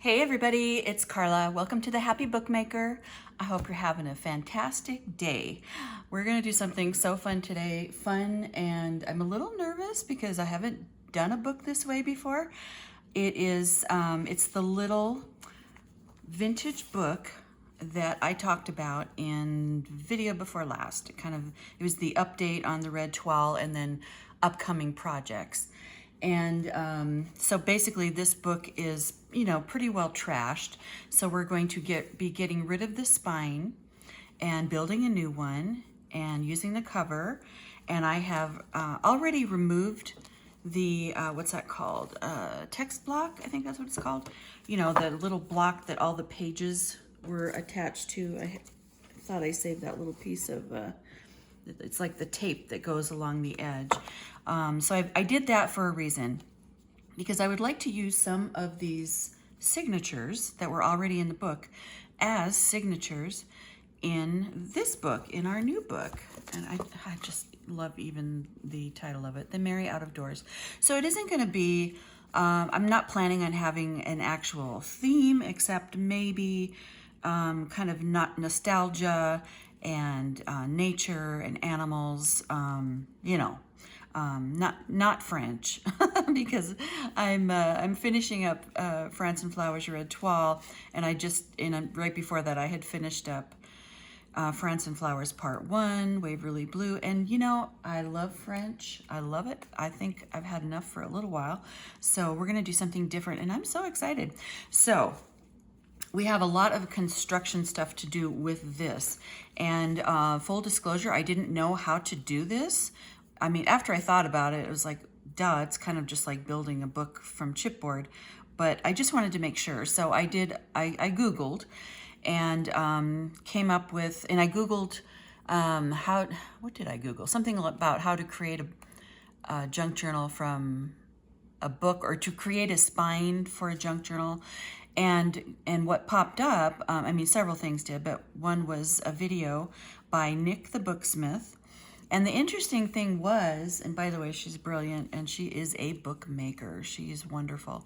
Hey everybody, it's Carla. Welcome to the Happy Bookmaker. I hope you're having a fantastic day. We're gonna do something so fun today. Fun, and I'm a little nervous because I haven't done a book this way before. It's the little vintage book that I talked about in video before last. It was the update on the red toile and then upcoming projects. And so basically this book is, pretty well trashed. So we're going to be getting rid of the spine and building a new one and using the cover. And I have already removed the, what's that called? Text block, I think that's what it's called. The little block that all the pages were attached to. I thought I saved that little piece of, it's like the tape that goes along the edge. So I did that for a reason, because I would like to use some of these signatures that were already in the book as signatures in this book, in our new book. And I just love even the title of it, The Merry Out of Doors. So it isn't going to be, I'm not planning on having an actual theme, except maybe kind of not nostalgia and nature and animals, not French, because I'm finishing up France and Flowers Red Toile, and right before that I had finished up France and Flowers Part 1, Waverly Blue, and I love French. I love it. I think I've had enough for a little while, so we're gonna do something different, and I'm so excited. So we have a lot of construction stuff to do with this, and full disclosure, I didn't know how to do this. I mean, after I thought about it, it was like, duh, it's kind of just like building a book from chipboard, but I just wanted to make sure. So I Googled and came up with, and I Googled what did I Google? Something about how to create a junk journal from a book, or to create a spine for a junk journal. And what popped up, several things did, but one was a video by Nik the Booksmith. And the interesting thing was, and by the way, she's brilliant, and she is a bookmaker. She is wonderful.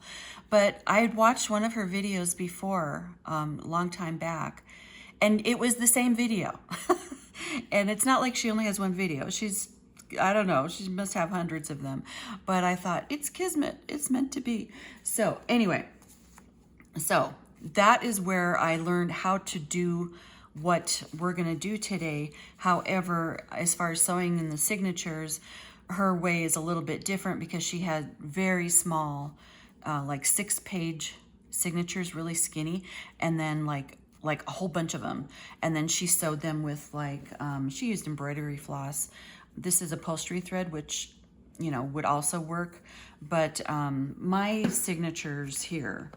But I had watched one of her videos before, a long time back, and it was the same video. And it's not like she only has one video. I don't know, she must have hundreds of them. But I thought, it's kismet, it's meant to be. So anyway, so that is where I learned how to do what we're going to do today. However, as far as sewing in the signatures, her way is a little bit different, because she had very small, like 6-page signatures, really skinny, and then like a whole bunch of them. And then she sewed them with she used embroidery floss. This is upholstery thread, which, would also work. But my signatures here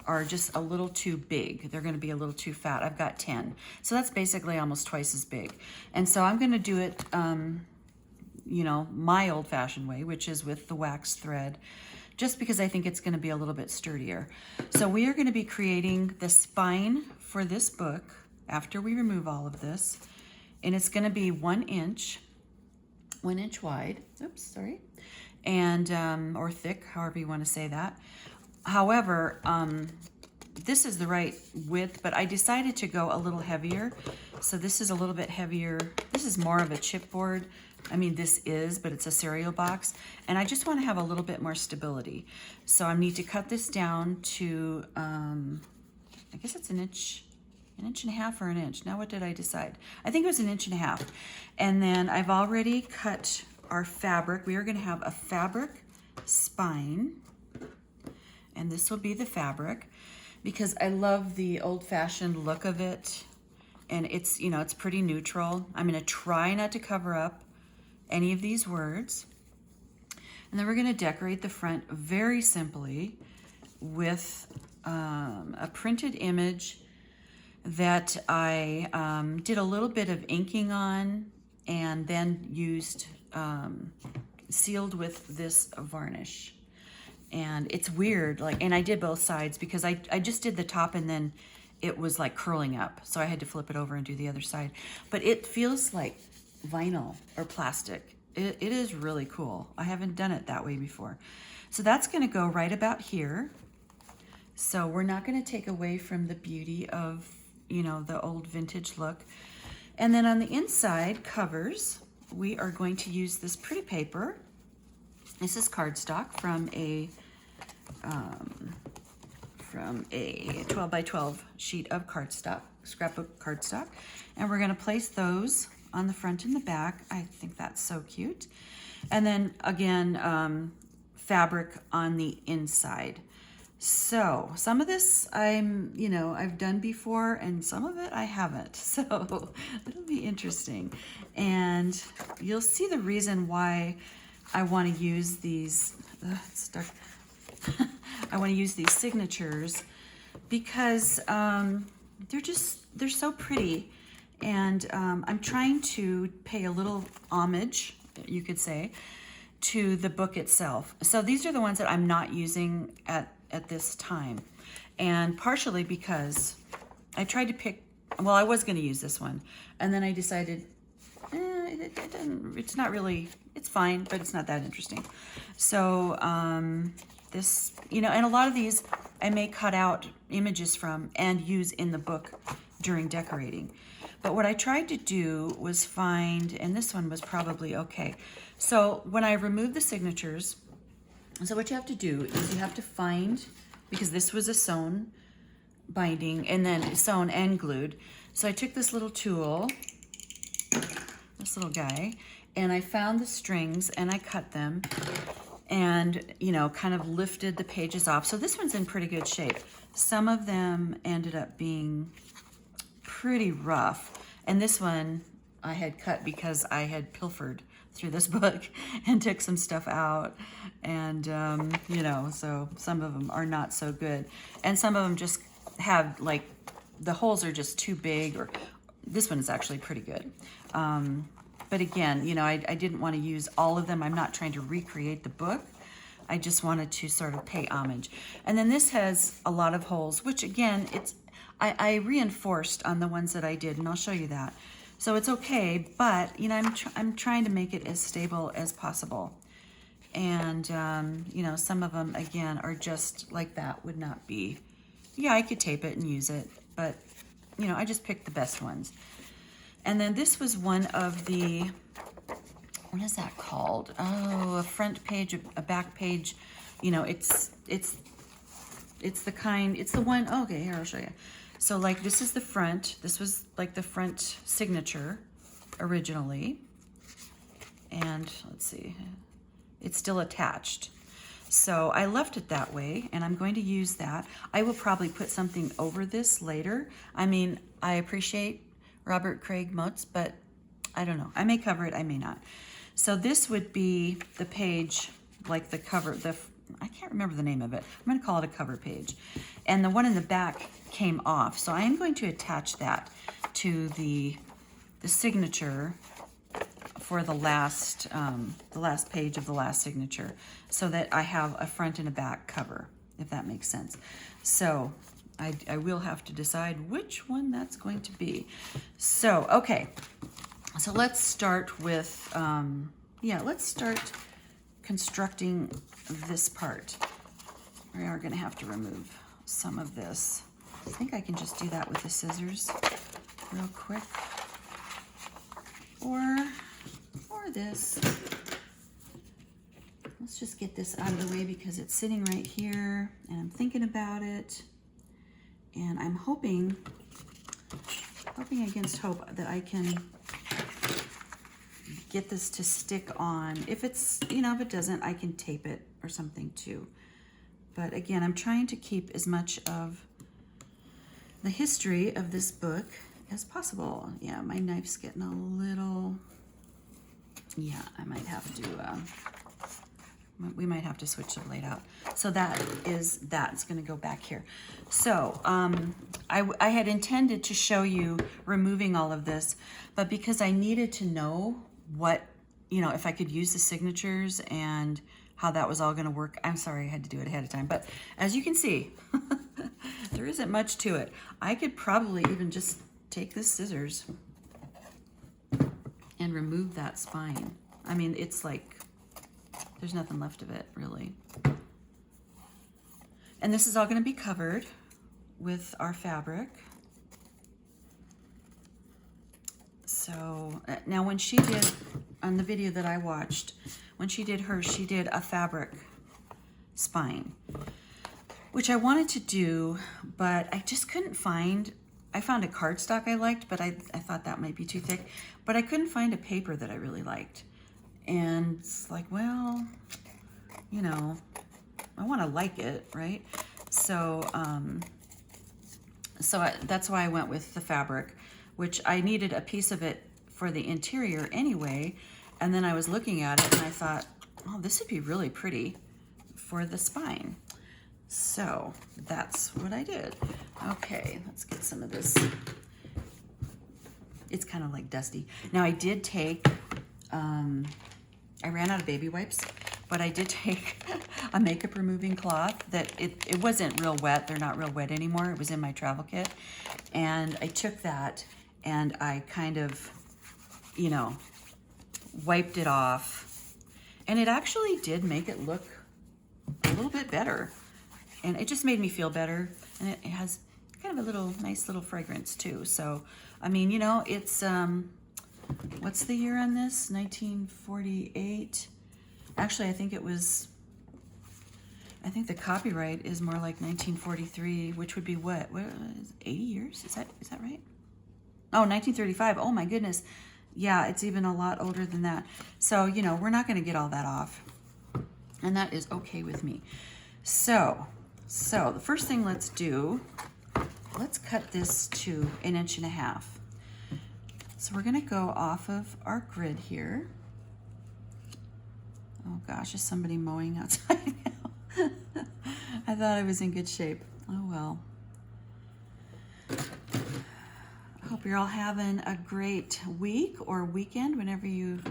are just a little too big. They're gonna be a little too fat. I've got 10. So that's basically almost twice as big. And so I'm gonna do it, my old fashioned way, which is with the wax thread, just because I think it's gonna be a little bit sturdier. So we are gonna be creating the spine for this book after we remove all of this. And it's gonna be 1 inch wide, oops, sorry. And, or thick, however you wanna say that. However, this is the right width, but I decided to go a little heavier. So this is a little bit heavier. This is more of a chipboard. But it's a cereal box. And I just want to have a little bit more stability. So I need to cut this down to, I guess it's an inch and a half or an inch. Now what did I decide? I think it was 1.5 inches. And then I've already cut our fabric. We are going to have a fabric spine. And this will be the fabric, because I love the old-fashioned look of it, and it's, it's pretty neutral. I'm gonna try not to cover up any of these words. And then we're gonna decorate the front very simply with a printed image that I did a little bit of inking on, and then used, sealed with this varnish. And it's weird, and I did both sides, because I just did the top, and then it was like curling up. So I had to flip it over and do the other side. But it feels like vinyl or plastic. It is really cool. I haven't done it that way before. So that's gonna go right about here. So we're not going to take away from the beauty of, you know, the old vintage look. And then on the inside covers, we are going to use this pretty paper. This is cardstock from a 12 by 12 sheet of cardstock, scrapbook cardstock. And we're going to place those on the front and the back. I think that's so cute. And then again, fabric on the inside. So some of this I've done before, and some of it I haven't. So it'll be interesting. And you'll see the reason why I want to use these, it's stuck. I want to use these signatures because they're so pretty. And I'm trying to pay a little homage, you could say, to the book itself. So these are the ones that I'm not using at this time. And partially because I tried to pick, well, I was going to use this one. And then I decided, it's not really, it's fine, but it's not that interesting. So this, and a lot of these I may cut out images from and use in the book during decorating. But what I tried to do was find, and this one was probably okay. So when I remove the signatures, so what you have to do is you have to find, because this was a sewn binding and then sewn and glued. So I took this little tool, this little guy, and I found the strings and I cut them and, kind of lifted the pages off. So this one's in pretty good shape. Some of them ended up being pretty rough. And this one I had cut because I had pilfered through this book and took some stuff out. And, so some of them are not so good. And some of them just have, like, the holes are just too big, or this one is actually pretty good. But again, I didn't want to use all of them. I'm not trying to recreate the book. I just wanted to sort of pay homage. And then this has a lot of holes, which again, I reinforced on the ones that I did, and I'll show you that. So it's okay, but I'm trying to make it as stable as possible. And some of them again are just like that, would not be. Yeah, I could tape it and use it, but I just picked the best ones. And then this was one of the, what is that called? Oh, a front page, a back page. It's the kind, it's the one, okay, here, I'll show you. So like this is the front, this was like the front signature originally. And let's see, it's still attached. So I left it that way, and I'm going to use that. I will probably put something over this later. I mean, I appreciate Robert Craig Motz, but I don't know. I may cover it, I may not. So this would be the page, like the cover, I can't remember the name of it. I'm going to call it a cover page. And the one in the back came off. So I am going to attach that to the signature for the last page of the last signature, so that I have a front and a back cover, if that makes sense. So I will have to decide which one that's going to be. So, okay. So let's start with, let's start constructing this part. We are going to have to remove some of this. I think I can just do that with the scissors real quick. Or this. Let's just get this out of the way because it's sitting right here and I'm thinking about it. And I'm hoping against hope that I can get this to stick on. If it's, if it doesn't, I can tape it or something too. But again, I'm trying to keep as much of the history of this book as possible. Yeah, my knife's getting a little, yeah, I might have to, we might have to switch the blade out. So that's going to go back here. So I had intended to show you removing all of this, but because I needed to know what, if I could use the signatures and how that was all going to work. I'm sorry I had to do it ahead of time, but as you can see, there isn't much to it. I could probably even just take the scissors and remove that spine. I mean, it's like, there's nothing left of it, really. And this is all going to be covered with our fabric. So now when she did, on the video that I watched, when she did hers, she did a fabric spine, which I wanted to do, but I just couldn't find, I found a cardstock I liked, but I thought that might be too thick, but I couldn't find a paper that I really liked. And it's like, well, you know, I want to like it, right? So, that's why I went with the fabric, which I needed a piece of it for the interior anyway. And then I was looking at it and I thought, oh, this would be really pretty for the spine. So that's what I did. Okay, let's get some of this. It's kind of like dusty. Now I did take, I ran out of baby wipes, but I did take a makeup removing cloth that it wasn't real wet. They're not real wet anymore. It was in my travel kit. And I took that and I kind of, you know, wiped it off. And it actually did make it look a little bit better. And it just made me feel better. And it has kind of a little nice little fragrance too. So, I mean, you know, it's, what's the year on this? 1948. Actually, I think the copyright is more like 1943, which would be what 80 years? Is that right? Oh, 1935. Oh my goodness. Yeah, it's even a lot older than that. So, you know, we're not going to get all that off. And that is okay with me. So the first thing let's do, let's cut this to 1.5 inches. So we're going to go off of our grid here. Oh gosh, is somebody mowing outside now? I thought I was in good shape. Oh well. I hope you're all having a great week or weekend whenever you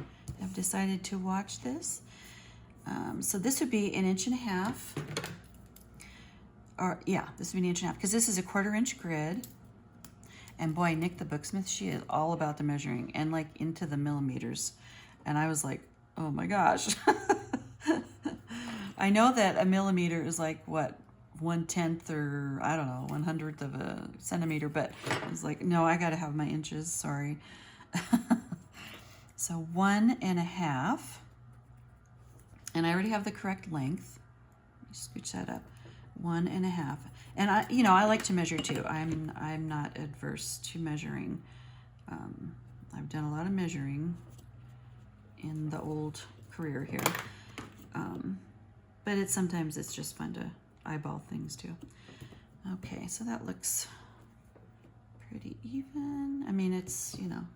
have decided to watch this. So this would be 1.5 inches. Or yeah, this would be 1.5 inches because this is a 1/4 inch grid. And boy, Nik the Booksmith, she is all about the measuring and like into the millimeters. And I was like, oh my gosh. I know that a millimeter is like what, 1/10 or I don't know, 1/100th of a centimeter, but I was like, no, I gotta have my inches, sorry. So 1.5, and I already have the correct length. Scooch that up, 1.5. And I, you know, I like to measure too. I'm not adverse to measuring. I've done a lot of measuring in the old career here. But sometimes it's just fun to eyeball things too. Okay, so that looks pretty even. I mean, it's, you know,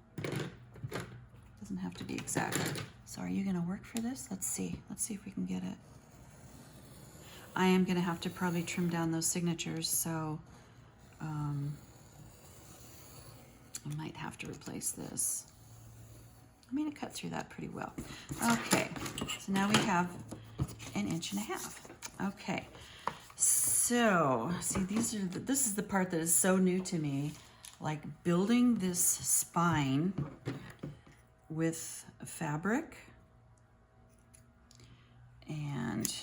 doesn't have to be exact. So are you gonna work for this? Let's see if we can get it. I am gonna have to probably trim down those signatures, so I might have to replace this. I mean, it cut through that pretty well. Okay, so now we have 1.5 inches. Okay, so see, this is the part that is so new to me, like building this spine with fabric and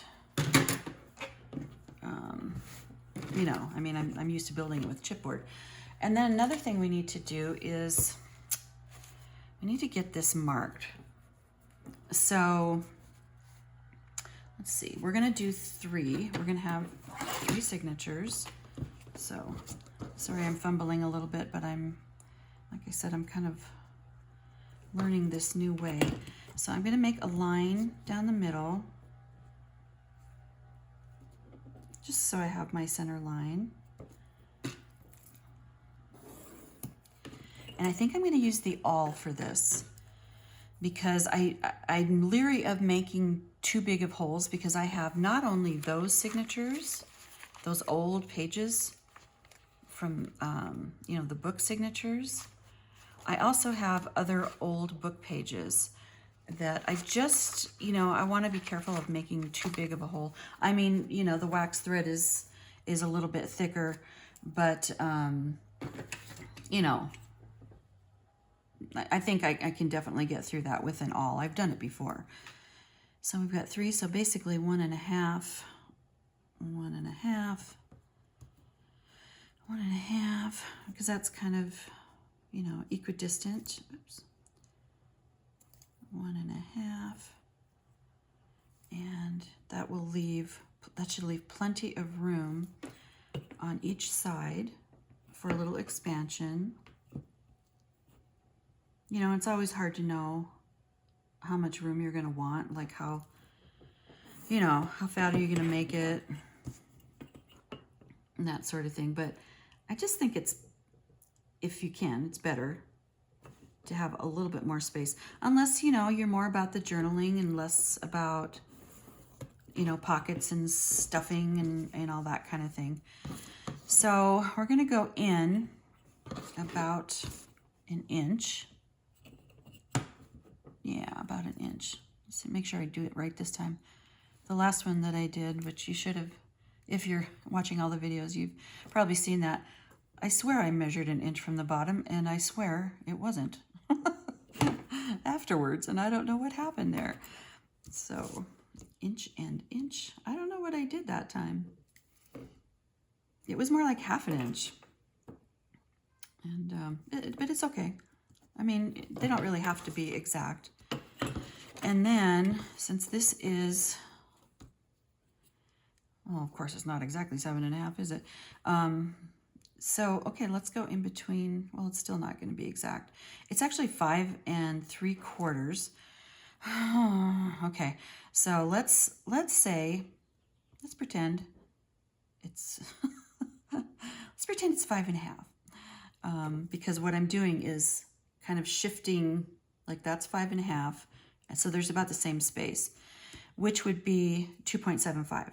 you know, I mean, I'm used to building it with chipboard. And then another thing we need to do is we need to get this marked. So let's see, we're gonna do 3. We're gonna have 3 signatures. So sorry, I'm fumbling a little bit, but like I said, I'm kind of learning this new way. So I'm gonna make a line down the middle, just so I have my center line. And I think I'm gonna use the awl for this because I'm leery of making too big of holes because I have not only those signatures, those old pages from, you know, the book signatures. I also have other old book pages that I just, you know, I want to be careful of making too big of a hole. I mean, you know, the wax thread is a little bit thicker, but, you know, I think I can definitely get through that with an awl. I've done it before. So we've got 3, so basically 1.5 1.5, 1.5, because that's kind of, you know, equidistant. Oops. 1.5, and that will leave, that should leave plenty of room on each side for a little expansion. You know, it's always hard to know how much room you're going to want, like how, you know, how fat are you going to make it, and that sort of thing. But I just think it's, if you can, it's better to have a little bit more space, unless, you know, you're more about the journaling and less about, you know, pockets and stuffing and all that kind of thing. So we're going to go in about an inch. Yeah, about an inch. Let's see, make sure I do it right this time. The last one that I did, which you should have, if you're watching all the videos, you've probably seen that. I swear I measured an inch from the bottom, and I swear it wasn't afterwards, and I don't know what happened there. So inch and inch. I don't know what I did that time. It was more like half an inch. And but it's okay. I mean, they don't really have to be exact. And then, since this is, well, of course, it's not exactly 7.5, is it? So, okay, let's go in between. Well, it's still not going to be exact. It's actually 5 3/4. Okay, so let's say, let's pretend it's let's pretend it's 5.5, because what I'm doing is kind of shifting, like that's 5.5, and so there's about the same space, which would be 2.75.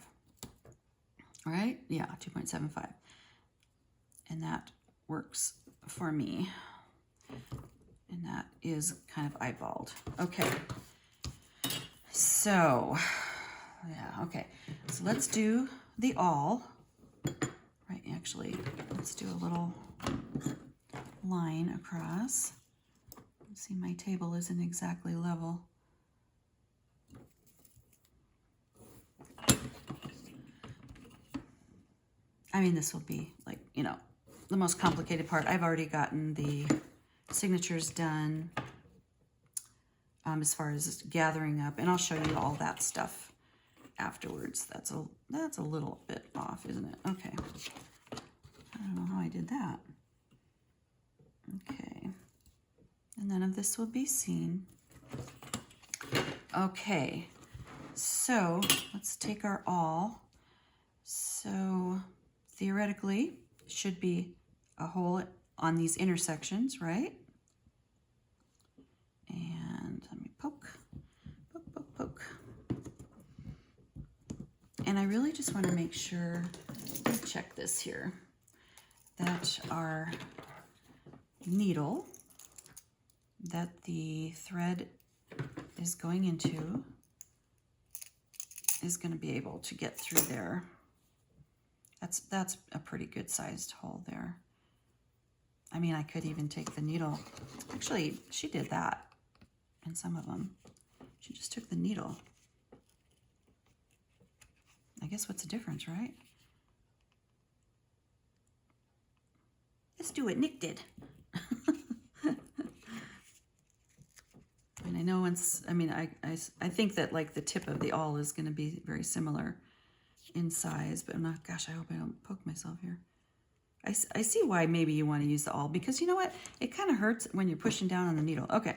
All right, yeah, 2.75, and that works for me, and that is kind of eyeballed. Okay, so yeah, okay, so let's do the awl. Right, actually, let's do a little line across. Let's see, my table isn't exactly level. I mean, this will be like, you know, the most complicated part. I've already gotten the signatures done as far as gathering up, and I'll show you all that stuff afterwards. That's a little bit off, isn't it? Okay. I don't know how I did that. Okay. And none of this will be seen. Okay. So let's take our awl. So theoretically, should be a hole on these intersections, right? And let me poke, poke, poke, poke. And I really just want to make sure, let me check this here, that our needle that the thread is going into is going to be able to get through there. That's a pretty good sized hole there. I mean, I could even take the needle. Actually, she did that in some of them. She just took the needle. I guess what's the difference, right? Let's do what Nik did. I mean, I know once, I mean, I think that like the tip of the awl is going to be very similar in size, but I'm not, gosh, I hope I don't poke myself here. I see why maybe you want to use the awl, because you know what? It kind of hurts when you're pushing down on the needle. Okay,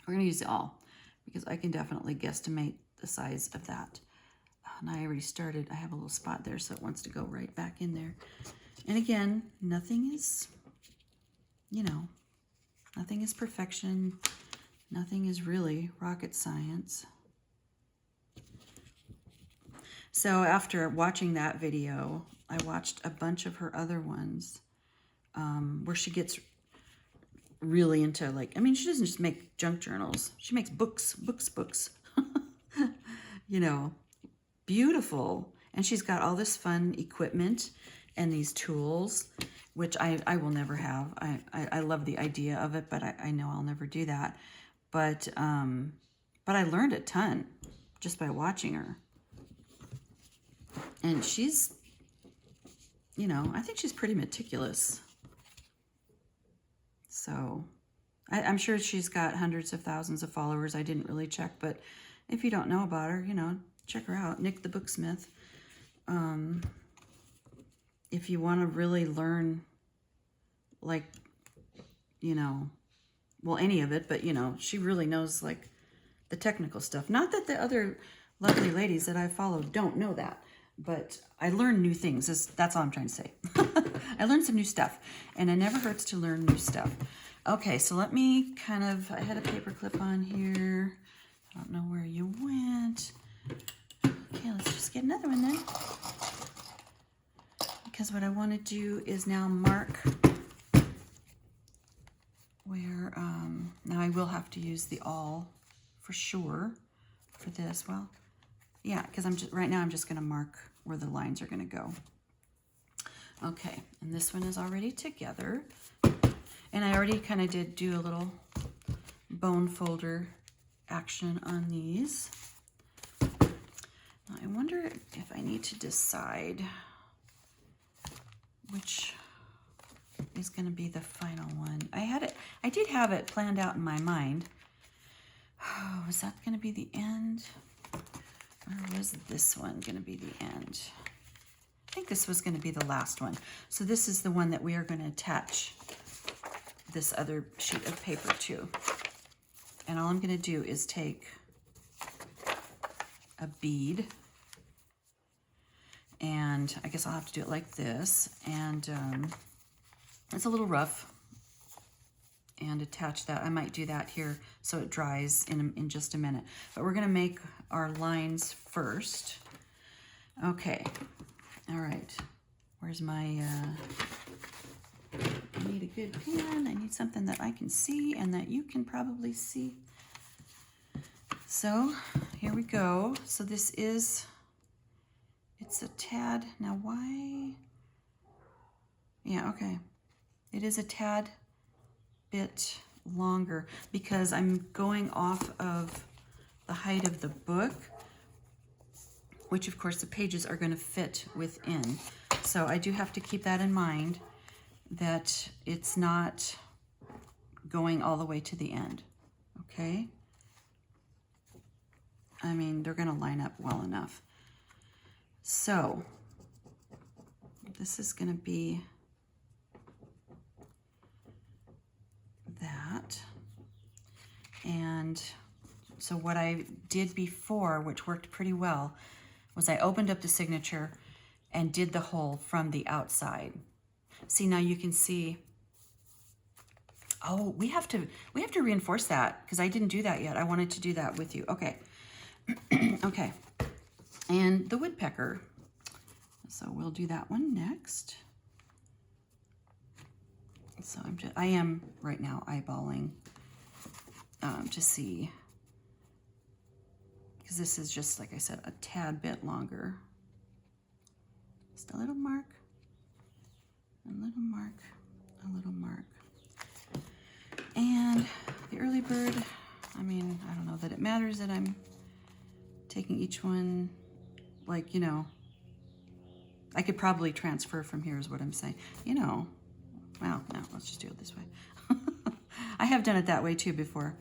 we're going to use the awl because I can definitely guesstimate the size of that. And I already started, I have a little spot there, so it wants to go right back in there. And again, nothing is, you know, nothing is perfection. Nothing is really rocket science. So after watching that video, I watched a bunch of her other ones where she gets really into, like, I mean, she doesn't just make junk journals. She makes books. You know, beautiful. And she's got all this fun equipment and these tools, which I will never have. I love the idea of it, but I know I'll never do that. But I learned a ton just by watching her. And she's, you know, I think she's pretty meticulous. So I'm sure she's got hundreds of thousands of followers. I didn't really check, but if you don't know about her, you know, check her out. Nik the Booksmith. If you want to really learn, like, you know, well, any of it, but, you know, she really knows, like, the technical stuff. Not that the other lovely ladies that I follow don't know that, but I learn new things. That's all I'm trying to say. I learned some new stuff, and it never hurts to learn new stuff. Okay, so let me kind of, I had a paper clip on here. I don't know where you went. Okay, let's just get another one then. Because what I want to do is now mark where, now I will have to use the all for sure for this. Well, yeah, because right now I'm just going to mark where the lines are going to go. Okay, and this one is already together. And I already kind of did do a little bone folder action on these. Now I wonder if I need to decide which is going to be the final one. I did have it planned out in my mind. Oh, was that going to be the end? Or was this one going to be the end? I think this was going to be the last one. So this is the one that we are going to attach this other sheet of paper to. And all I'm going to do is take a bead, and I guess I'll have to do it like this, and it's a little rough, and attach that. I might do that here so it dries in just a minute. But we're going to make our lines first. Okay. All right. Where's my... I need a good pen. I need something that I can see and that you can probably see. So here we go. So this is... It's a tad... Now why... Yeah, okay. It is a tad bit longer because I'm going off of the height of the book, which of course the pages are going to fit within. So I do have to keep that in mind, that it's not going all the way to the end, okay? I mean, they're going to line up well enough. So this is going to be that. And so what I did before, which worked pretty well, was I opened up the signature and did the hole from the outside. See, now you can see, oh, we have to reinforce that because I didn't do that yet. I wanted to do that with you. Okay. Okay. And the woodpecker. So we'll do that one next. So I am right now eyeballing to see, because this is just, like I said, a tad bit longer. Just a little mark, a little mark, a little mark. And the early bird, I mean, I don't know that it matters that I'm taking each one, like, you know, I could probably transfer from here is what I'm saying. You know, well, no, let's just do it this way. I have done it that way too before.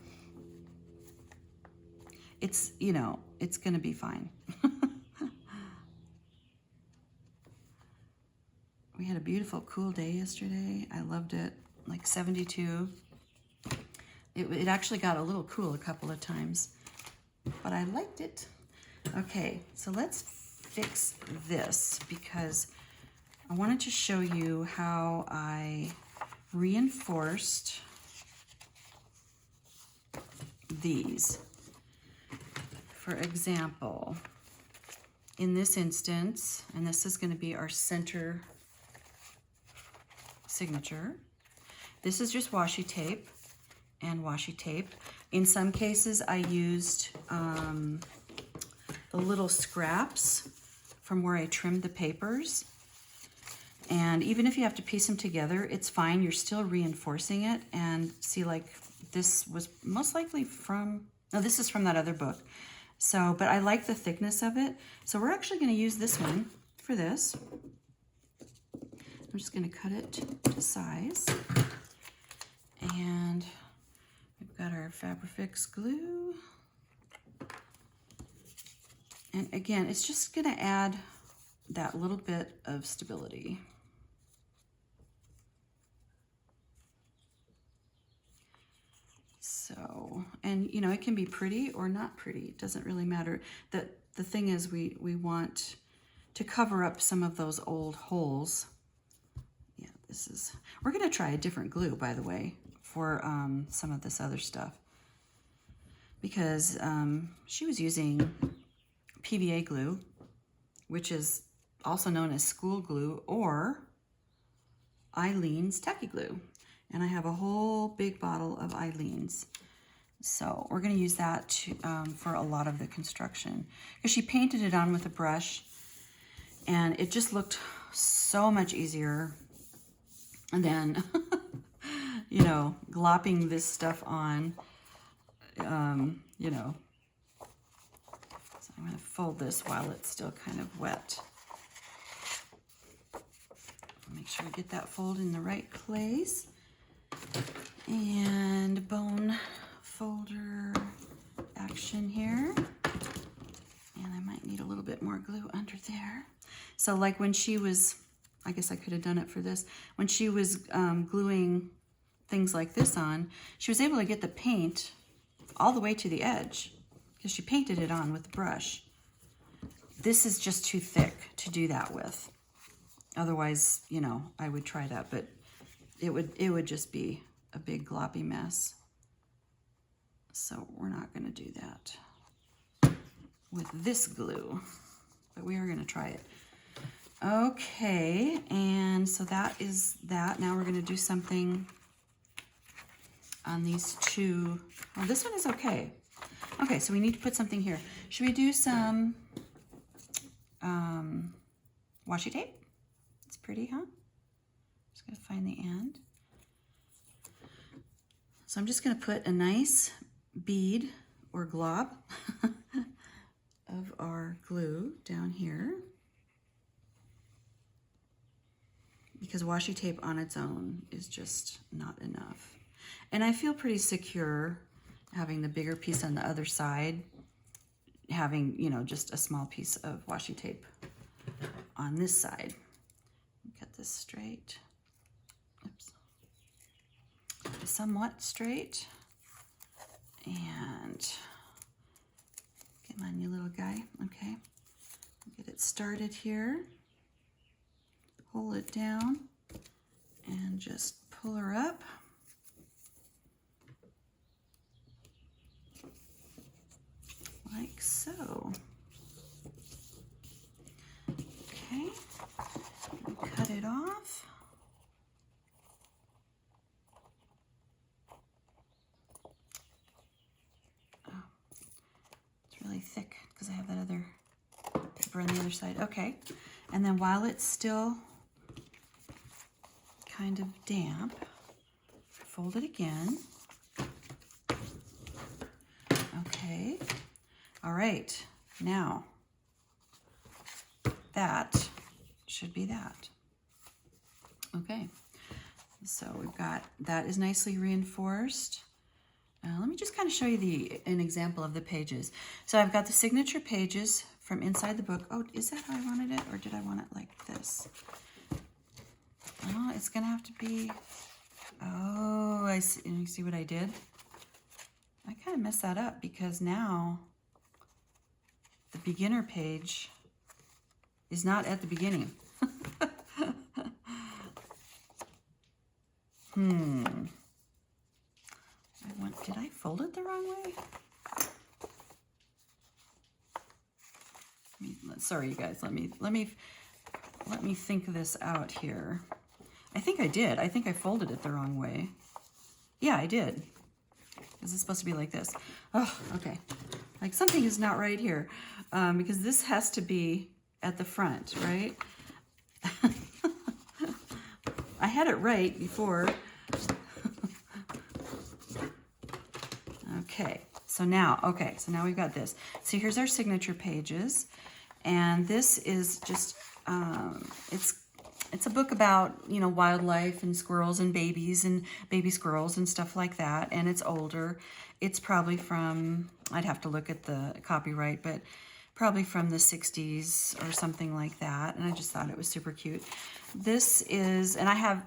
It's, you know, it's going to be fine. We had a beautiful, cool day yesterday. I loved it, like 72. It actually got a little cool a couple of times, but I liked it. Okay, so let's fix this because I wanted to show you how I reinforced these. For example, in this instance, and this is going to be our center signature, this is just washi tape and washi tape. In some cases, I used the little scraps from where I trimmed the papers. And even if you have to piece them together, it's fine. You're still reinforcing it. And see, like, this was most likely from, no, this is from that other book. So, but I like the thickness of it. So we're actually going to use this one. for this. I'm just going to cut it to size. And we've got our Fabrifix glue. And again, it's just going to add that little bit of stability. So, and you know, it can be pretty or not pretty. It doesn't really matter. The thing is we want to cover up some of those old holes. Yeah, we're going to try a different glue, by the way, for some of this other stuff. Because she was using PVA glue, which is also known as school glue or Eileen's Tacky Glue. And I have a whole big bottle of Eileen's. So we're going to use that to, for a lot of the construction. Because she painted it on with a brush, and it just looked so much easier than, you know, glopping this stuff on, you know. So I'm going to fold this while it's still kind of wet. Make sure we get that fold in the right place. And bone folder action here. And I might need a little bit more glue under there. So like when she was, I guess I could have done it for this, when she was gluing things like this on, she was able to get the paint all the way to the edge because she painted it on with the brush. This is just too thick to do that with. Otherwise, you know, I would try that, but it would just be a big gloppy mess. So we're not going to do that with this glue, but we are going to try it. Okay, and so that is that. Now we're going to do something on these two. Oh, this one is okay. Okay, so we need to put something here. Should we do some washi tape? It's pretty, huh? Just going to find the end. So I'm just going to put a nice bead or glob of our glue down here, because washi tape on its own is just not enough. And I feel pretty secure having the bigger piece on the other side, having, you know, just a small piece of washi tape on this side. Get this straight. Oops. Somewhat straight. And get my new little guy. Okay. Get it started here. Hold it down and just pull her up. Like so. Okay. Cut it off. Oh, it's really thick because I have that other paper on the other side. Okay. And then while it's still kind of damp, fold it again. Okay. All right. Now, that should be that. Okay. So we've got, that is nicely reinforced. Let me just kind of show you an example of the pages. So I've got the signature pages from inside the book. Oh, is that how I wanted it? Or did I want it like this? Oh, it's going to have to be, oh, I see. And you see what I did? I kind of messed that up because now the beginner page is not at the beginning. Did I fold it the wrong way? Sorry, you guys. Let me think this out here. I think I did. I think I folded it the wrong way. Yeah, I did. Is it supposed to be like this? Oh, okay. Like something is not right here, because this has to be at the front, right? I had it right before. Okay, so now we've got this. So here's our signature pages, and this is just It's a book about, you know, wildlife and squirrels and baby squirrels and stuff like that. And it's older. It's probably from, I'd have to look at the copyright, but probably from the 60s or something like that. And I just thought it was super cute. This is, and I have,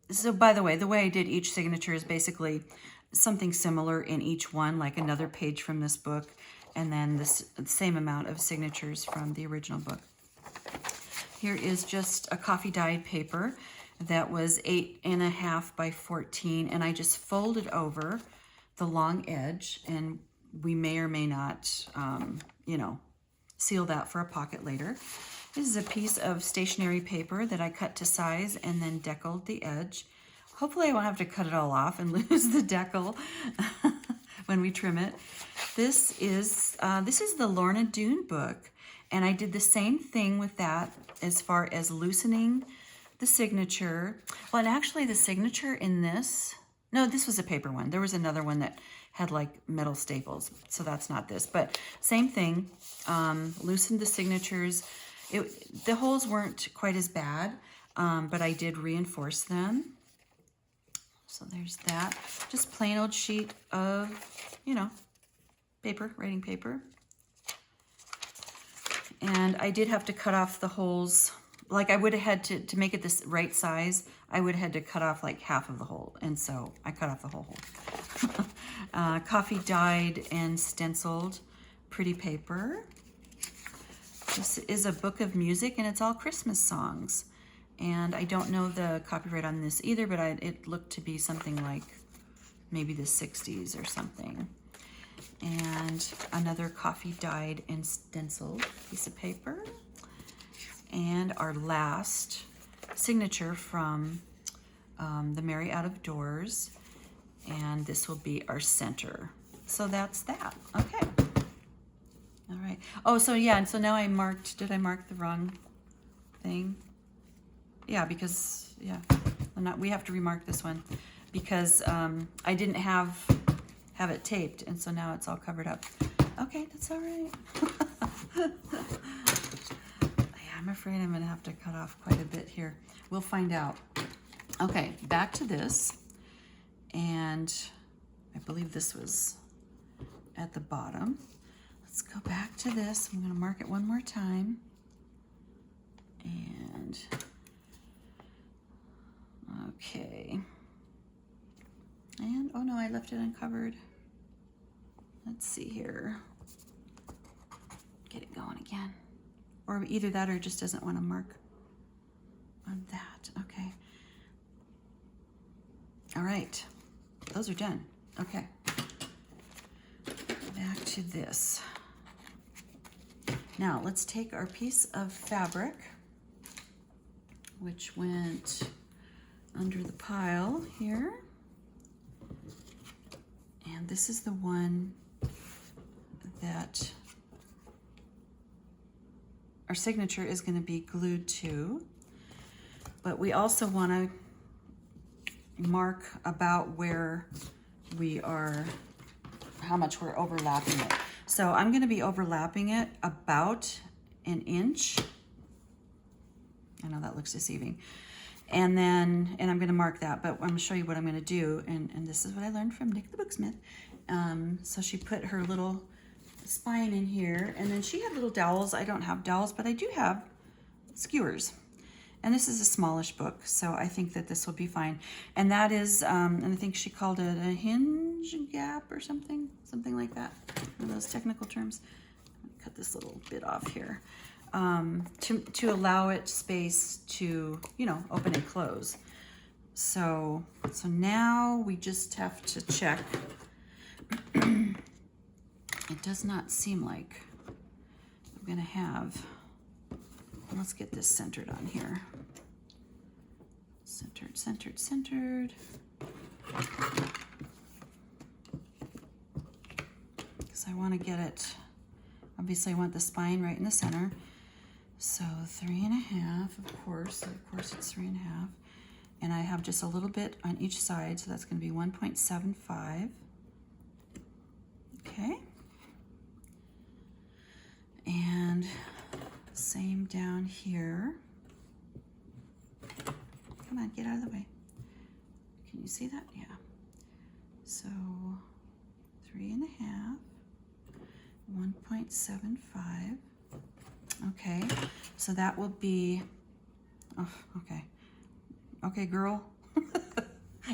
so by the way I did each signature is basically something similar in each one, like another page from this book, and then the same amount of signatures from the original book. Here is just a coffee dyed paper that was 8.5 by 14, and I just folded over the long edge, and we may or may not, you know, seal that for a pocket later. This is a piece of stationery paper that I cut to size and then deckled the edge. Hopefully I won't have to cut it all off and lose the decal when we trim it. This is the Lorna Doone book, and I did the same thing with that as far as loosening the signature. Well, and actually the signature in this, no, this was a paper one. There was another one that had like metal staples, so that's not this, but same thing. Loosened the signatures. The holes weren't quite as bad, but I did reinforce them. So there's that. Just plain old sheet of, you know, paper, writing paper. And I did have to cut off the holes. Like I would have had to make it this right size, I would have had to cut off like half of the hole. And so I cut off the whole hole. Coffee dyed and stenciled pretty paper. This is a book of music, and it's all Christmas songs. And I don't know the copyright on this either, but it looked to be something like maybe the 60s or something. And another coffee dyed and stenciled piece of paper. And our last signature from the Merry Out of Doors. And this will be our center. So that's that. Okay. All right. Oh, so yeah, and so now I marked, did I mark the wrong thing? Yeah, because, yeah, we have to remark this one because I didn't have it taped, and so now it's all covered up. Okay, that's all right. Yeah, I'm afraid I'm gonna have to cut off quite a bit here. We'll find out. Okay, back to this, and I believe this was at the bottom. Let's go back to this. I'm gonna mark it one more time. And, okay. And, oh no, I left it uncovered. Let's see here. Get it going again. Or either that or it just doesn't want to mark on that. Okay. All right. Those are done. Okay. Back to this. Now, let's take our piece of fabric, which went under the pile here. And this is the one that our signature is going to be glued to. But we also want to mark about where we are, how much we're overlapping it. So I'm going to be overlapping it about an inch. I know that looks deceiving. And then, and I'm going to mark that, but I'm going to show you what I'm going to do. And this is what I learned from Nik the Booksmith. So she put her little spine in here, and then she had little dowels. I don't have dowels, but I do have skewers. And this is a smallish book, so I think that this will be fine. And that is, and I think she called it a hinge gap or something like that. One of those technical terms. Cut this little bit off here. To allow it space to, you know, open and close. So now we just have to check. It does not seem like I'm gonna have, let's get this centered on here. Centered, centered, centered. Because I want to get it, obviously I want the spine right in the center. So 3.5, of course it's 3.5. And I have just a little bit on each side, so that's going to be 1.75. Okay. And same down here. Come on, get out of the way. Can you see that? Yeah. So 3.5, 1.75. Okay, so that will be, oh, okay. Okay, girl.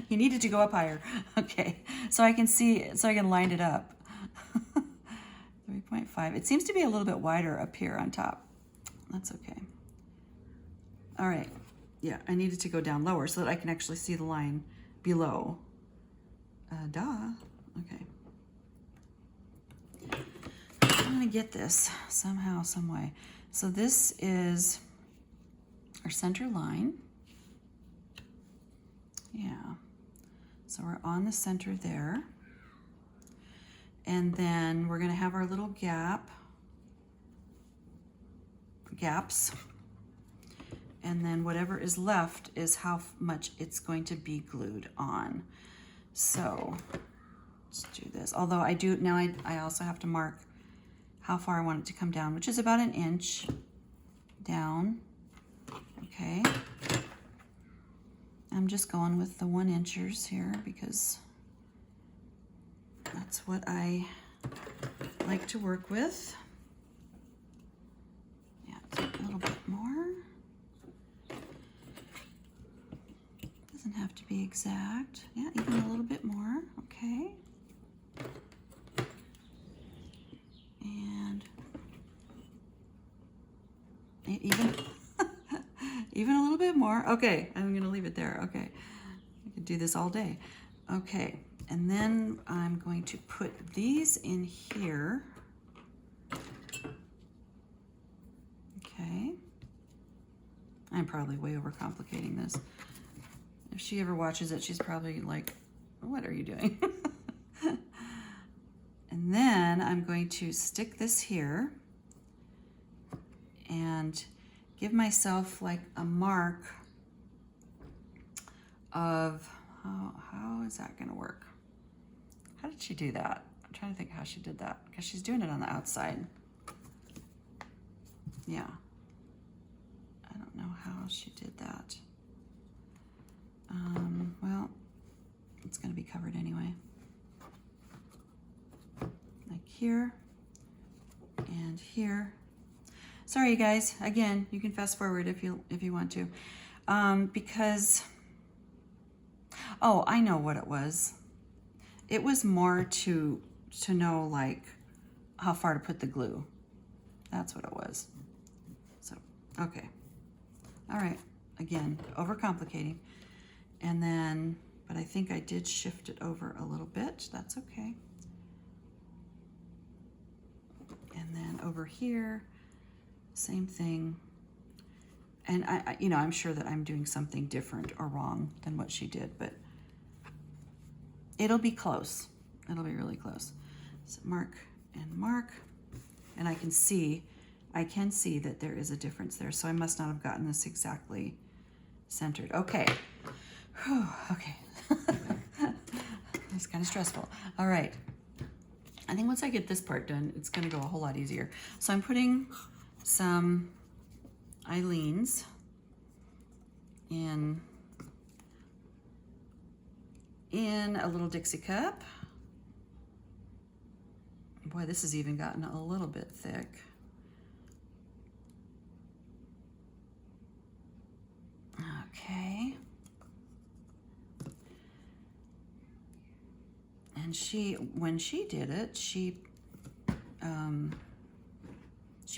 You needed to go up higher. Okay, so I can see, so I can line it up. 3.5. It seems to be a little bit wider up here on top. That's okay. All right. Yeah, I needed to go down lower so that I can actually see the line below. Duh. Okay. I'm gonna get this somehow, some way. So this is our center line. Yeah. So we're on the center there. And then we're gonna have our little gaps. And then whatever is left is how much it's going to be glued on. So let's do this. Although I do, now I also have to mark how far I want it to come down, which is about 1 inch down. Okay. I'm just going with the 1-inchers here because that's what I like to work with. Yeah, a little bit more. Doesn't have to be exact. Yeah, even a little bit more. Okay. And even even a little bit more. Okay, I'm gonna leave it there. Okay, I could do this all day. Okay, and then I'm going to put these in here. Okay. I'm probably way overcomplicating this. If she ever watches it, she's probably like, what are you doing? And then I'm going to stick this here and give myself like a mark of, how is that gonna work? How did she do that? I'm trying to think how she did that because she's doing it on the outside. Yeah. I don't know how she did that. Well, it's gonna be covered anyway. Like here and here. Sorry, you guys. Again, you can fast forward if you want to, because oh, I know what it was. It was more to know like how far to put the glue. That's what it was. So okay, all right. Again, overcomplicating, and then but I think I did shift it over a little bit. That's okay. And then over here. Same thing. And I you know, I'm sure that I'm doing something different or wrong than what she did, but it'll be close. It'll be really close. So mark and mark. And I can see that there is a difference there. So I must not have gotten this exactly centered. Okay. Whew, okay. It's kind of stressful. All right. I think once I get this part done, it's going to go a whole lot easier. So I'm putting some Eileen's in a little Dixie cup. Boy, this has even gotten a little bit thick. Okay. And when she did it, she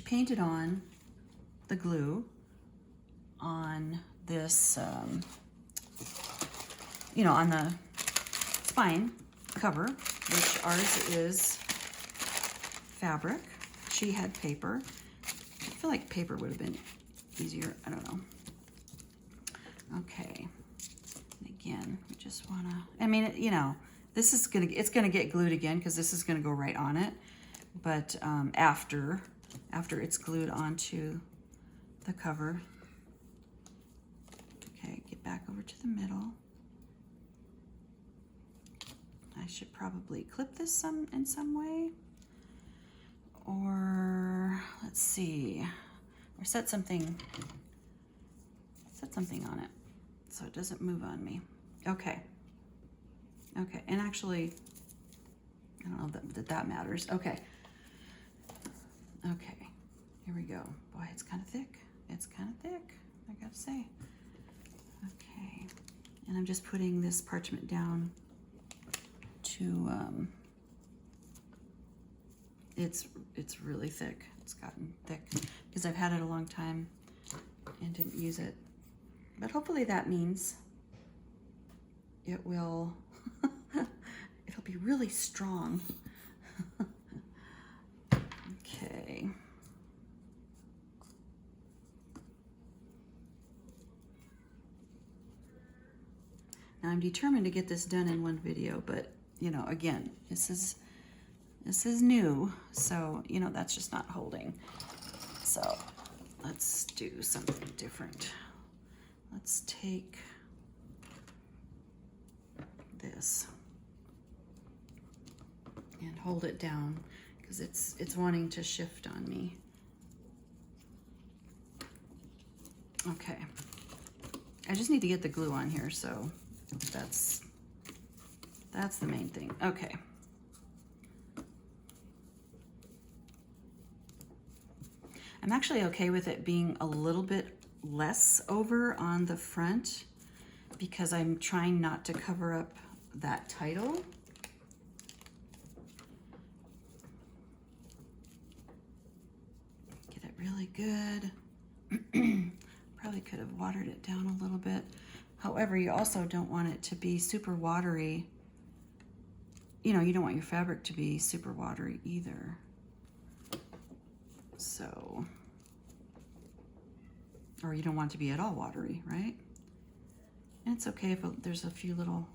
painted on the glue on this, you know, on the spine cover, which ours is fabric. She had paper. I feel like paper would have been easier. I don't know. Okay. And again, we just wanna, I mean, you know, this is it's gonna get glued again because this is gonna go right on it. But after it's glued onto the cover. Okay, get back over to the middle. I should probably clip this in some way. Or let's see, or set something on it. so it doesn't move on me. Okay. Okay, and actually, I don't know that matters. Okay. Okay, here we go. Boy, it's kind of thick. It's kind of thick, I gotta say. Okay, and I'm just putting this parchment down to, it's really thick. It's gotten thick because I've had it a long time and didn't use it. But hopefully that means it will, it'll be really strong. Okay. Now I'm determined to get this done in one video, but you know, again, this is new, so you know, that's just not holding. So let's do something different. Let's take this and hold it down because it's wanting to shift on me. Okay, I just need to get the glue on here, so that's the main thing. Okay. I'm actually okay with it being a little bit less over on the front because I'm trying not to cover up that title. Get it really good. Probably could have watered it down a little bit. However, you also don't want it to be super watery. You know, you don't want your fabric to be super watery either. So, or you don't want it to be at all watery, right? And it's okay if there's a few little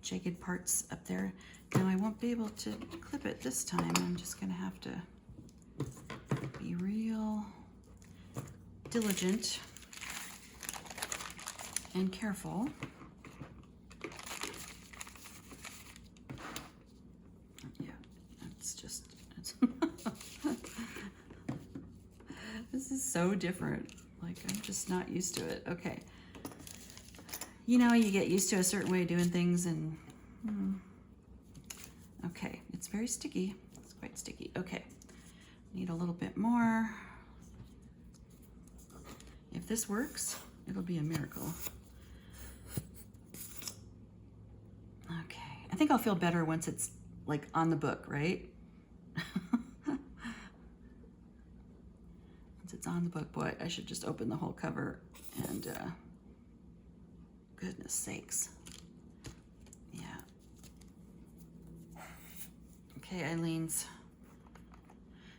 jagged parts up there. Now I won't be able to clip it this time. I'm just gonna have to be real diligent and careful. Yeah, it's just, this is so different. Like, I'm just not used to it. Okay. You know, you get used to a certain way of doing things and, okay, it's very sticky. It's quite sticky. Okay, need a little bit more. If this works, it'll be a miracle. Okay, I think I'll feel better once it's like on the book, right? Once it's on the book, boy, I should just open the whole cover and goodness sakes. Yeah. Okay, Eileen's,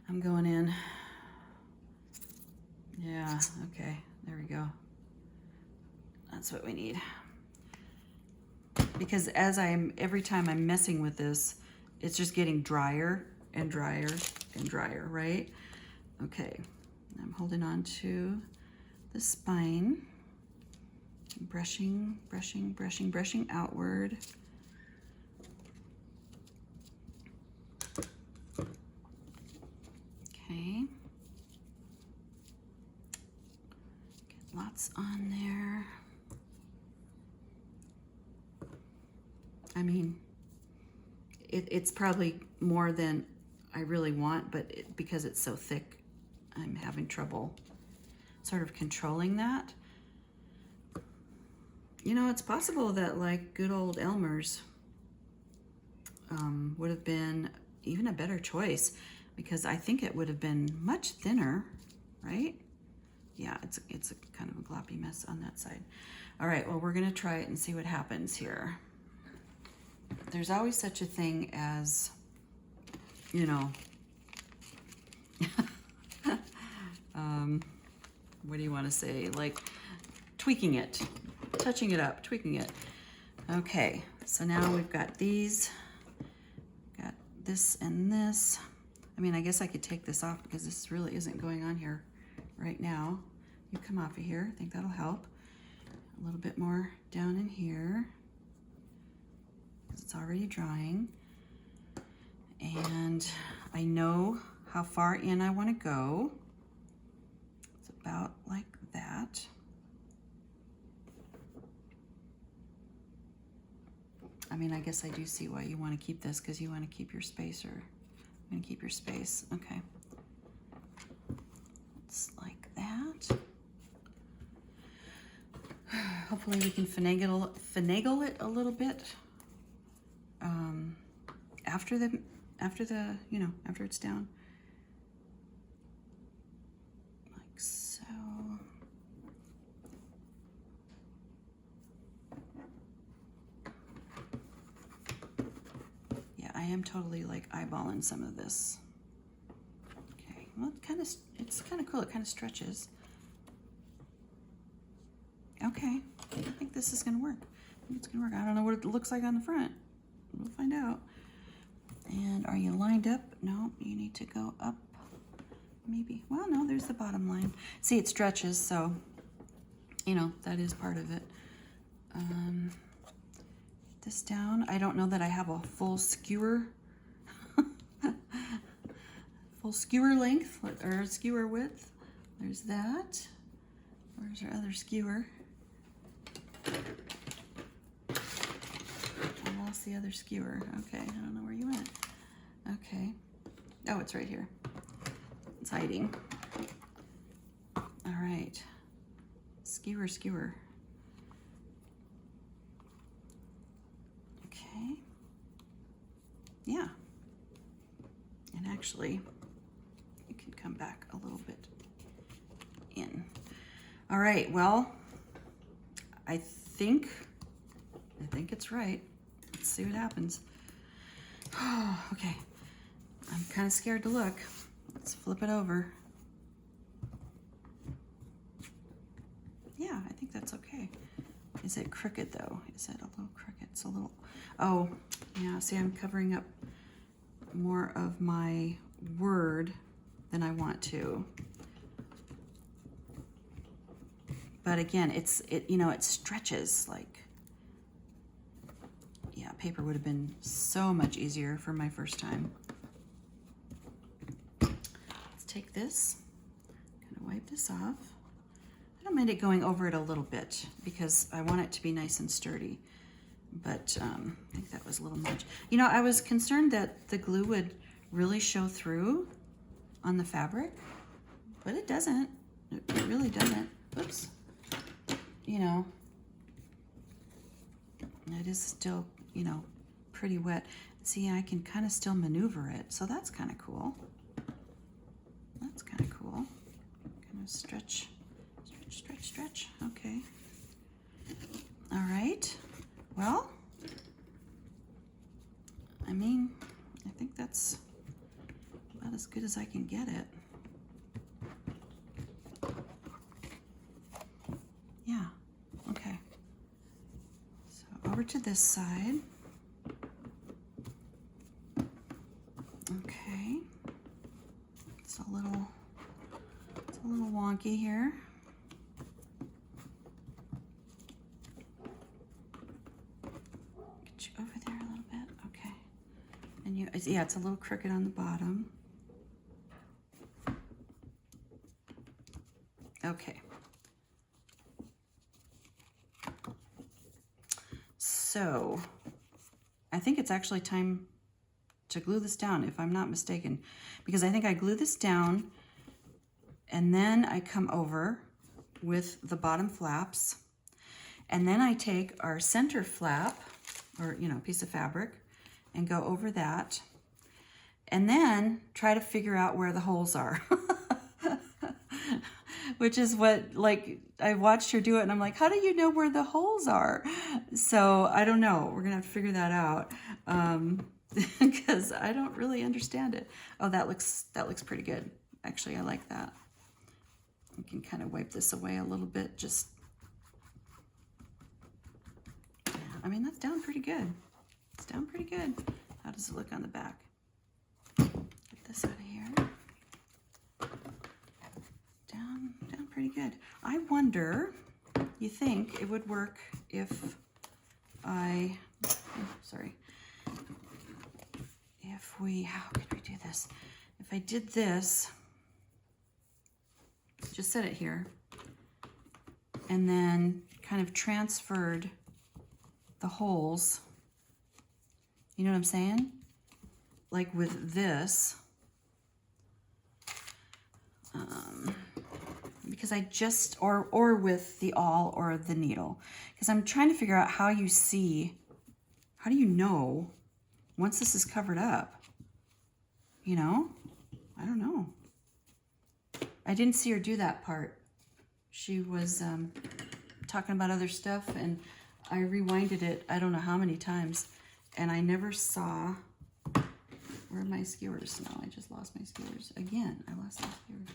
I'm going in. Yeah, okay, there we go. That's what we need. Because every time I'm messing with this, it's just getting drier and drier and drier, right? Okay, I'm holding on to the spine, brushing, brushing, brushing, brushing outward. Okay. Get lots on there. I mean, it's probably more than I really want, but because it's so thick, I'm having trouble sort of controlling that. You know, it's possible that like good old Elmer's would have been even a better choice because I think it would have been much thinner, right? Yeah, it's a kind of a gloppy mess on that side. All right, well, we're gonna try it and see what happens here. There's always such a thing as, you know, what do you want to say? Like tweaking it, touching it up, tweaking it. Okay, so now we've got these, got this and this. I mean, I guess I could take this off because this really isn't going on here right now. You come off of here, I think that'll help. A little bit more down in here. It's already drying, and I know how far in I want to go. It's about like that. I mean, I guess I do see why you want to keep this, because you want to keep your space, or I'm going to keep your space. Okay. It's like that. Hopefully we can finagle it a little bit after it's down. Like so. Yeah, I am totally like eyeballing some of this. Okay, well, it's kind of cool. It kind of stretches. Okay, I think this is gonna work. I think it's gonna work. I don't know what it looks like on the front. We'll find out. And are you lined up? No, you need to go up. Maybe. Well, no, there's the bottom line. See, it stretches, so you know that is part of it. This down. I don't know that I have a full skewer, full skewer length or skewer width. There's that. Where's our other skewer? I lost the other skewer. Okay, I don't know where you went. Okay. Oh, it's right here. It's hiding. All right. Skewer, skewer. Okay. Yeah. And actually, you can come back a little bit in. All right, well, I think it's right. Let's see what happens. Oh, okay. I'm kind of scared to look. Let's flip it over. Yeah, I think that's okay. Is it crooked though? Is it a little crooked? It's a little, oh, yeah, see, I'm covering up more of my word than I want to. But again, it stretches like, yeah, paper would have been so much easier for my first time. Let's take this, kind of wipe this off. I don't mind it going over it a little bit because I want it to be nice and sturdy. But I think that was a little much. You know, I was concerned that the glue would really show through on the fabric, but it doesn't. It really doesn't. Oops. You know, it is still, you know, pretty wet. See, I can kind of still maneuver it, so that's kind of cool. That's kind of cool. Kind of stretch, stretch, stretch, stretch. Okay. All right. Well, I mean, I think that's about as good as I can get it. Yeah, okay. So over to this side. Okay. It's a little wonky here. Get you over there a little bit. Okay. And yeah, it's a little crooked on the bottom. Okay. So I think it's actually time to glue this down, if I'm not mistaken, because I think I glue this down and then I come over with the bottom flaps, and then I take our center flap, or piece of fabric, and go over that, and then try to figure out where the holes are. Which is what, like, I watched her do it and I'm like, how do you know where the holes are? So I don't know. We're gonna have to figure that out because I don't really understand it. Oh, that looks pretty good. Actually, I like that. You can kind of wipe this away a little bit. Just, I mean, that's down pretty good. It's down pretty good. How does it look on the back? Get this out of here. Down pretty good. I wonder, you think it would work if how could we do this? If I did this, just set it here, and then kind of transferred the holes You know what I'm saying? Like with this, because I just, or with the awl or the needle, because I'm trying to figure out how you see, how do you know once this is covered up? You know, I don't know. I didn't see her do that part. She was talking about other stuff, and I rewinded it I don't know how many times, and I never saw, where are my skewers now? I just lost my skewers again. I lost my skewers.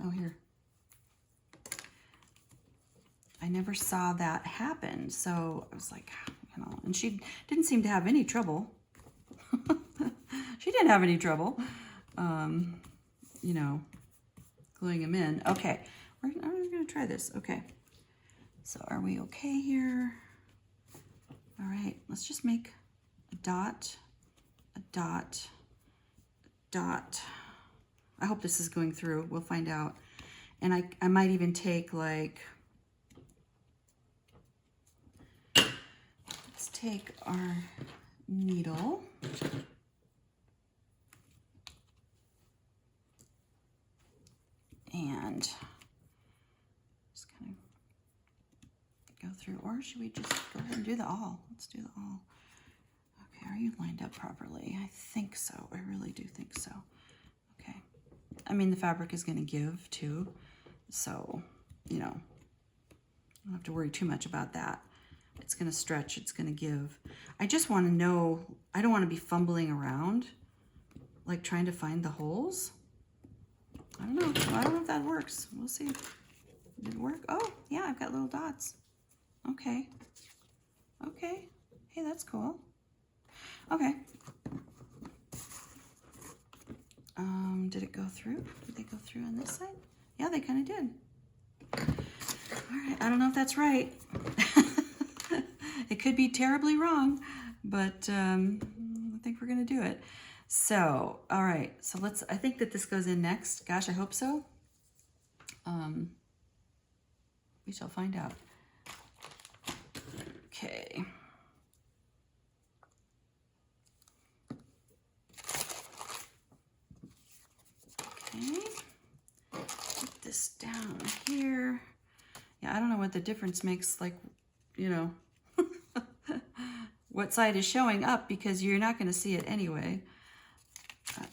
Oh, here. I never saw that happen, so I was like, you know, and she didn't seem to have any trouble. She didn't have any trouble, you know, gluing them in. Okay, I'm gonna try this. Okay, so are we okay here? All right, let's just make a dot, a dot, a dot. I hope this is going through. We'll find out. And I might even take like, let's take our needle. And just kind of go through, or should we just go ahead and do the awl? Let's do the awl. Okay, are you lined up properly? I think so. I really do think so. Okay. I mean, the fabric is going to give too, so, you know, I don't have to worry too much about that. It's going to stretch. It's going to give. I just want to know, I don't want to be fumbling around, like trying to find the holes. I don't know. Well, I don't know if that works. We'll see. Did it work? Oh, yeah, I've got little dots. Okay. Okay. Hey, that's cool. Okay. Did it go through? Did they go through on this side? Yeah, they kind of did. All right. I don't know if that's right. It could be terribly wrong, but I think we're going to do it. So, all right, so I think that this goes in next. Gosh, I hope so. We shall find out. Okay. Okay. Put this down here. Yeah, I don't know what the difference makes, like, you know, what side is showing up, because you're not going to see it anyway.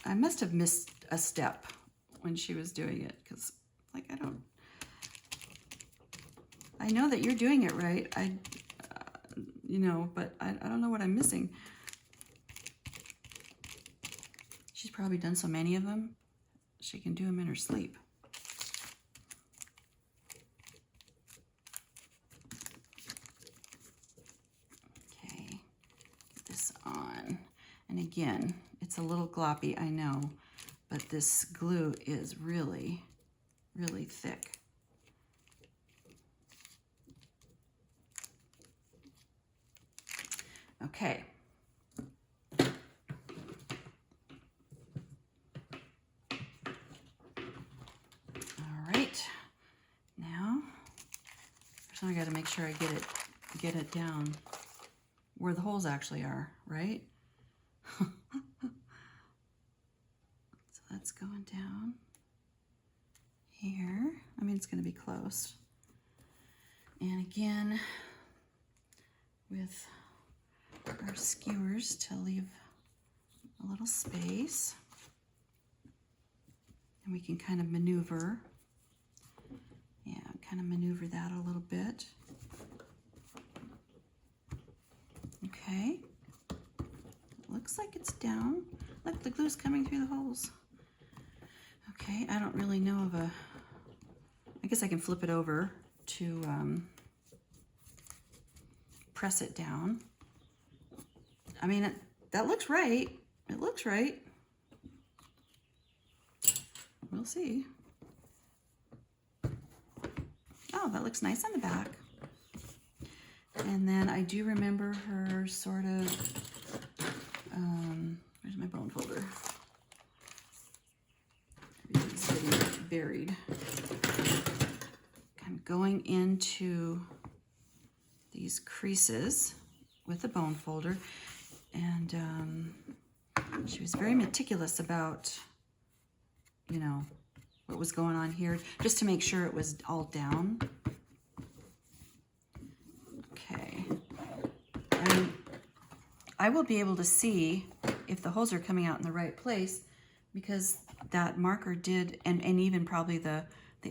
I must have missed a step when she was doing it, because, like, I know that you're doing it right. You know, but I don't know what I'm missing. She's probably done so many of them, she can do them in her sleep. Okay, get this on. And again, it's a little gloppy, I know, but this glue is really, really thick. Okay. All right. Now, first I got to make sure I get it down where the holes actually are, right? So that's going down here. I mean, it's going to be close. And again, with our skewers to leave a little space. And we can kind of maneuver. Yeah, kind of maneuver that a little bit. Okay. Looks like it's down. Look, the glue's coming through the holes. Okay, I don't really know of I guess I can flip it over to press it down. I mean, that looks right. It looks right. We'll see. Oh, that looks nice on the back. And then I do remember her sort of, where's my bone folder? Everything's getting buried. I'm going into these creases with the bone folder. And she was very meticulous about, you know, what was going on here, just to make sure it was all down. Okay. I will be able to see if the holes are coming out in the right place, because that marker did, and even probably the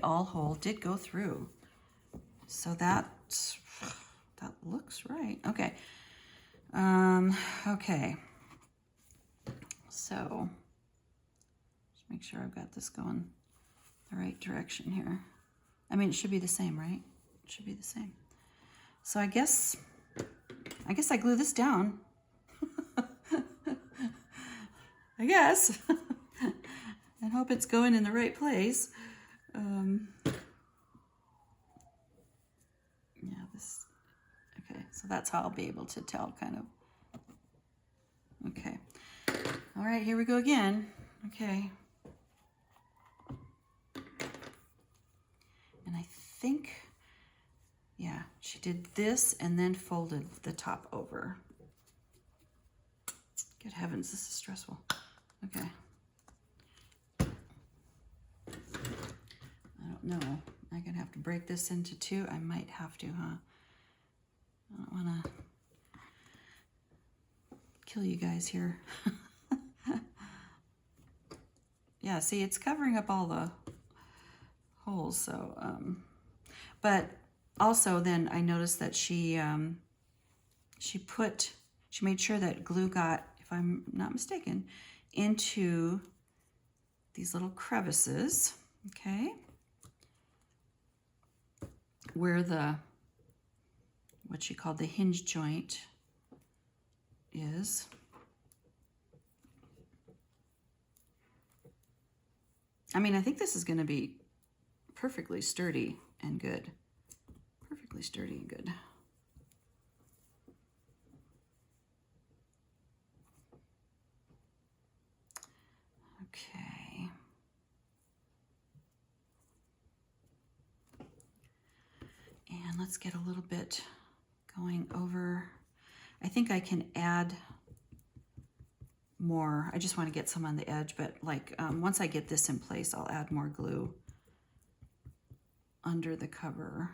awl hole did go through. So that looks right. Okay. Okay. So just make sure I've got this going the right direction here. I mean, it should be the same, right? It should be the same. So I guess I glue this down. I guess. And hope it's going in the right place. Yeah, this, okay, so that's how I'll be able to tell, kind of. Okay. All right, here we go again. Okay. And I think, yeah, she did this and then folded the top over. Good heavens, this is stressful. Okay. I don't know. I'm gonna have to break this into two. I might have to, huh? I don't wanna kill you guys here. Yeah, see, it's covering up all the holes, so, but also then I noticed that she made sure that glue got, if I'm not mistaken, into these little crevices, okay? Where what she called the hinge joint is. I mean, I think this is going to be perfectly sturdy and good. Perfectly sturdy and good. Okay. And let's get a little bit going over. I think I can add more. I just want to get some on the edge, but like once I get this in place, I'll add more glue under the cover.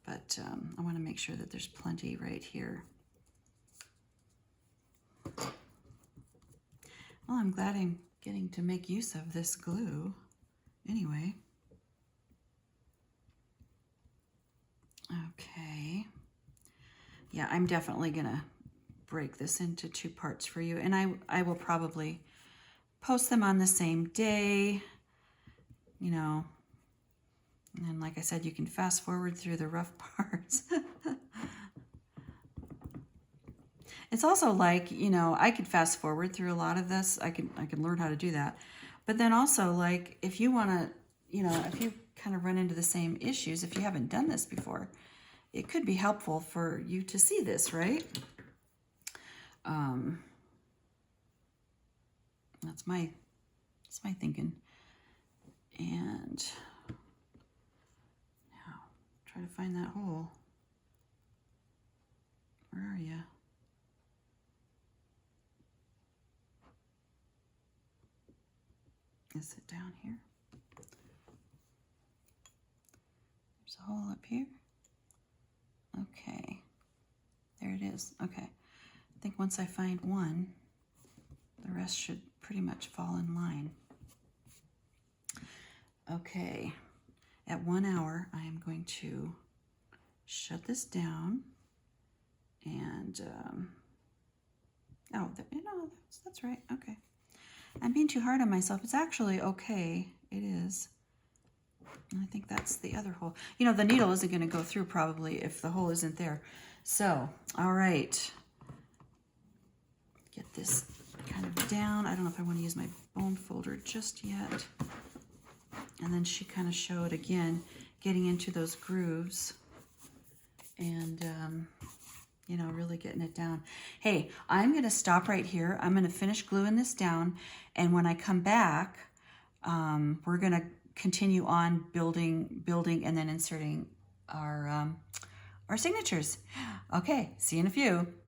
But I want to make sure that there's plenty right here. Well, I'm glad I'm getting to make use of this glue anyway. Okay. Yeah, I'm definitely gonna break this into two parts for you, and I will probably post them on the same day, you know, and like I said, you can fast forward through the rough parts. It's also like, you know, I could fast forward through a lot of this. I can learn how to do that. But then also, like, if you want to, you know, if you kind of run into the same issues, if you haven't done this before, it could be helpful for you to see this, right? That's my thinking. And now try to find that hole. Where are you? Is it down here? There's a hole up here. Okay, there it is. Okay, I think once I find one, the rest should pretty much fall in line. Okay, at 1 hour, I am going to shut this down and, oh, you know, that's right, okay. I'm being too hard on myself. It's actually okay, it is. And I think that's the other hole. You know, the needle isn't going to go through probably if the hole isn't there. So, all right. Get this kind of down. I don't know if I want to use my bone folder just yet. And then she kind of showed, again, getting into those grooves and, you know, really getting it down. Hey, I'm going to stop right here. I'm going to finish gluing this down. And when I come back, we're going to continue on building, and then inserting our our signatures. Okay, see you in a few.